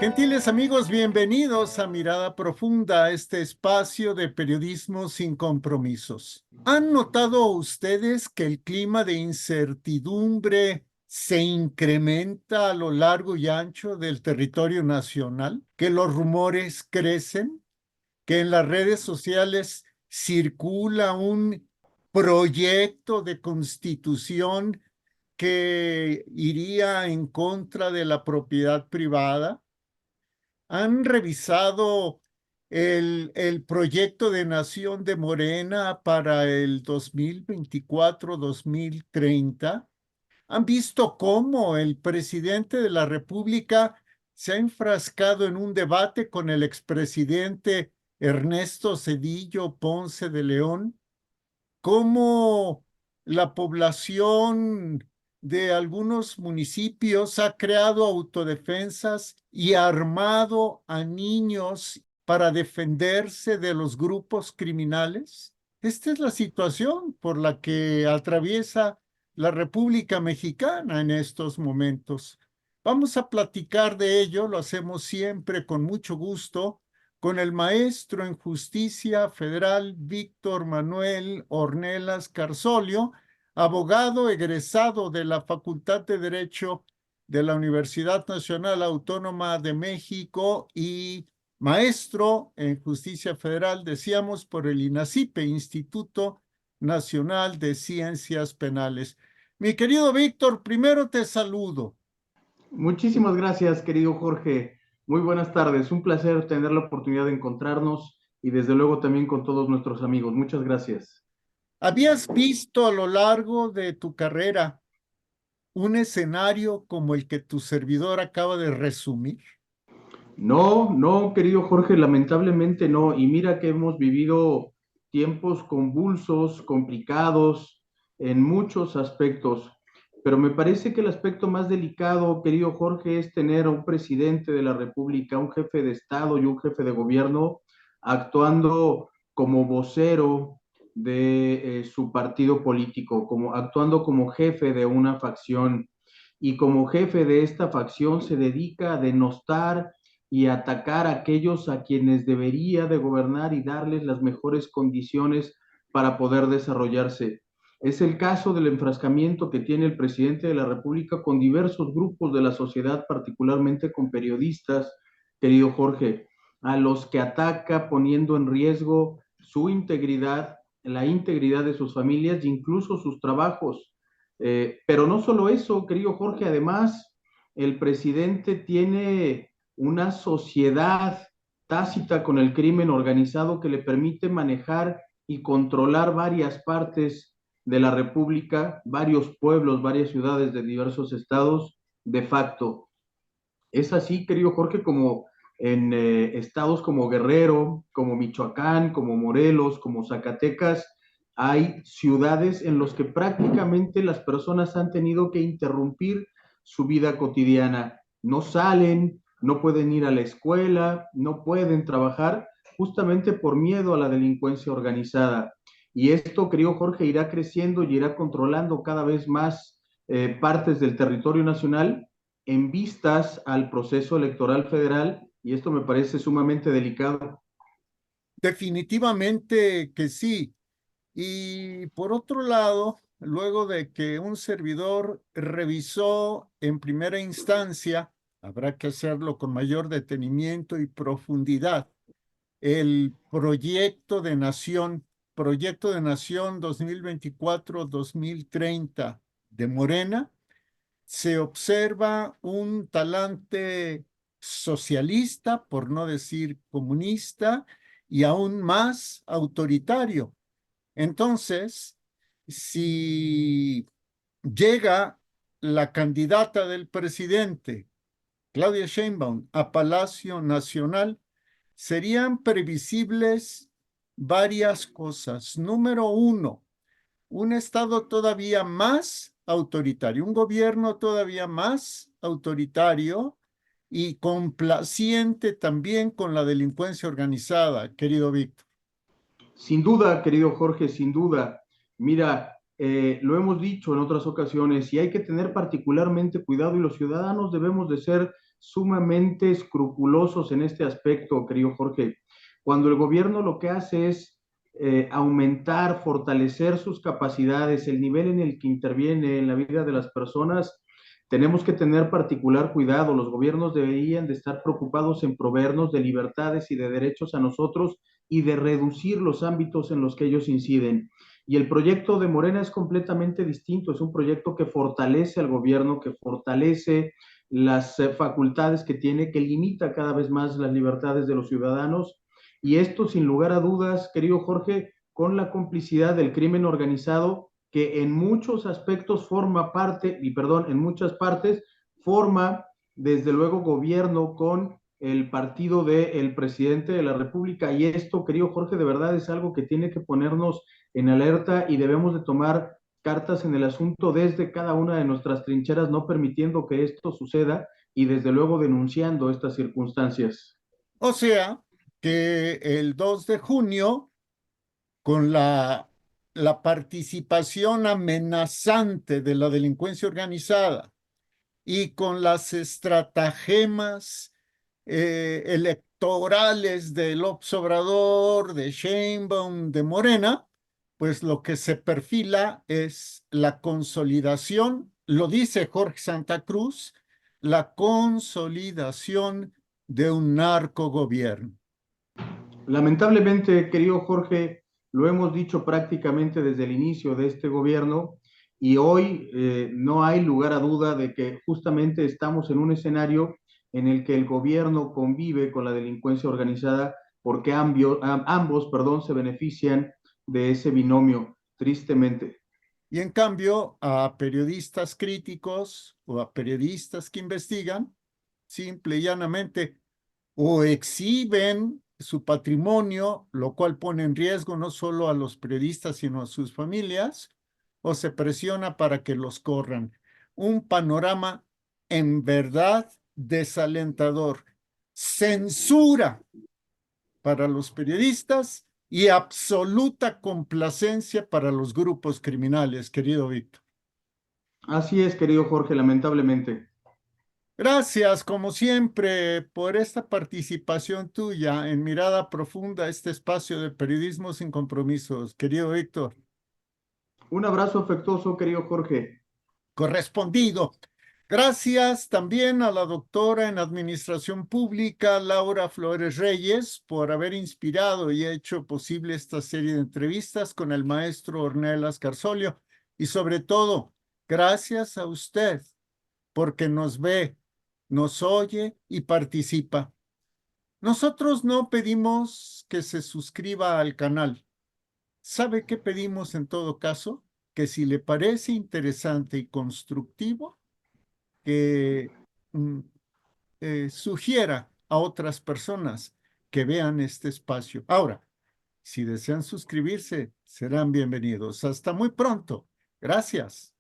Gentiles amigos, bienvenidos a Mirada Profunda, este espacio de periodismo sin compromisos. ¿Han notado ustedes que el clima de incertidumbre se incrementa a lo largo y ancho del territorio nacional? ¿Que los rumores crecen? ¿Que en las redes sociales circula un proyecto de constitución que iría en contra de la propiedad privada? ¿Han revisado el proyecto de nación de Morena para el 2024-2030? ¿Han visto cómo el presidente de la República se ha enfrascado en un debate con el expresidente Ernesto Zedillo Ponce de León? ¿Cómo la población de algunos municipios ha creado autodefensas y armado a niños para defenderse de los grupos criminales? Esta es la situación por la que atraviesa la República Mexicana en estos momentos. Vamos a platicar de ello, lo hacemos siempre con mucho gusto con el maestro en justicia federal Víctor Manuel Ornelas Carsolio, abogado egresado de la Facultad de Derecho de la Universidad Nacional Autónoma de México y maestro en justicia federal, decíamos, por el INACIPE, Instituto Nacional de Ciencias Penales. Mi querido Víctor, primero te saludo. Muchísimas gracias, querido Jorge. Muy buenas tardes. Un placer tener la oportunidad de encontrarnos y desde luego también con todos nuestros amigos. Muchas gracias. ¿Habías visto a lo largo de tu carrera un escenario como el que tu servidor acaba de resumir? No, no, querido Jorge, lamentablemente no. Y mira que hemos vivido tiempos convulsos, complicados en muchos aspectos. Pero me parece que el aspecto más delicado, querido Jorge, es tener a un presidente de la República, un jefe de Estado y un jefe de gobierno actuando como vocero de su partido político, como actuando como jefe de una facción y como jefe de esta facción se dedica a denostar y atacar a aquellos a quienes debería de gobernar y darles las mejores condiciones para poder desarrollarse. Es el caso del enfrascamiento que tiene el presidente de la República con diversos grupos de la sociedad, particularmente con periodistas, querido Jorge, a los que ataca poniendo en riesgo su integridad, la integridad de sus familias e incluso sus trabajos. Pero no solo eso, querido Jorge, además el presidente tiene una sociedad tácita con el crimen organizado que le permite manejar y controlar varias partes de la República, varios pueblos, varias ciudades de diversos estados de facto. Es así, querido Jorge, como en estados como Guerrero, como Michoacán, como Morelos, como Zacatecas, hay ciudades en las que prácticamente las personas han tenido que interrumpir su vida cotidiana. No salen, no pueden ir a la escuela, no pueden trabajar, justamente por miedo a la delincuencia organizada. Y esto, querido Jorge, irá creciendo y irá controlando cada vez más partes del territorio nacional en vistas al proceso electoral federal, y esto me parece sumamente delicado. Definitivamente que sí. Y por otro lado, luego de que un servidor revisó en primera instancia, habrá que hacerlo con mayor detenimiento y profundidad, el proyecto de nación 2024-2030 de Morena, se observa un talante socialista, por no decir comunista, y aún más autoritario. Entonces, si llega la candidata del presidente, Claudia Sheinbaum, a Palacio Nacional, serían previsibles varias cosas. Número uno, un Estado todavía más autoritario, un gobierno todavía más autoritario y complaciente también con la delincuencia organizada, querido Víctor. Sin duda, querido Jorge, sin duda. Mira, lo hemos dicho en otras ocasiones y hay que tener particularmente cuidado y los ciudadanos debemos de ser sumamente escrupulosos en este aspecto, querido Jorge. Cuando el gobierno lo que hace es aumentar, fortalecer sus capacidades, el nivel en el que interviene en la vida de las personas, tenemos que tener particular cuidado. Los gobiernos deberían de estar preocupados en proveernos de libertades y de derechos a nosotros y de reducir los ámbitos en los que ellos inciden. Y el proyecto de Morena es completamente distinto, es un proyecto que fortalece al gobierno, que fortalece las facultades que tiene, que limita cada vez más las libertades de los ciudadanos. Y esto, sin lugar a dudas, querido Jorge, con la complicidad del crimen organizado, que en muchos aspectos forma parte, y perdón, en muchas partes forma, desde luego, gobierno con el partido del presidente de la República. Y esto, querido Jorge, de verdad es algo que tiene que ponernos en alerta y debemos de tomar cartas en el asunto desde cada una de nuestras trincheras, no permitiendo que esto suceda y desde luego denunciando estas circunstancias. O sea, que el 2 de junio, con la participación amenazante de la delincuencia organizada y con las estratagemas electorales de López Obrador, de Sheinbaum, de Morena, pues lo que se perfila es la consolidación, lo dice Jorge Santa Cruz, la consolidación de un narcogobierno. Lamentablemente, querido Jorge, lo hemos dicho prácticamente desde el inicio de este gobierno y hoy no hay lugar a duda de que justamente estamos en un escenario en el que el gobierno convive con la delincuencia organizada porque ambos, perdón, se benefician de ese binomio, tristemente. Y en cambio, a periodistas críticos o a periodistas que investigan, simple y llanamente, o exhiben su patrimonio, lo cual pone en riesgo no solo a los periodistas, sino a sus familias, o se presiona para que los corran. Un panorama en verdad desalentador. Censura para los periodistas y absoluta complacencia para los grupos criminales, querido Víctor. Así es, querido Jorge, lamentablemente. Gracias, como siempre, por esta participación tuya en Mirada Profunda, este espacio de periodismo sin compromisos. Querido Víctor, Un abrazo afectuoso, querido Jorge. correspondido. Gracias también a la doctora en Administración Pública, Laura Flores Reyes, por haber inspirado y hecho posible esta serie de entrevistas con el maestro Ornelas Carsolio. Y sobre todo, gracias a usted, porque nos ve, nos oye y participa. Nosotros no pedimos que se suscriba al canal. ¿Sabe qué pedimos en todo caso? Que si le parece interesante y constructivo, que mm, sugiera a otras personas que vean este espacio. Ahora, si desean suscribirse, serán bienvenidos. Hasta muy pronto. Gracias.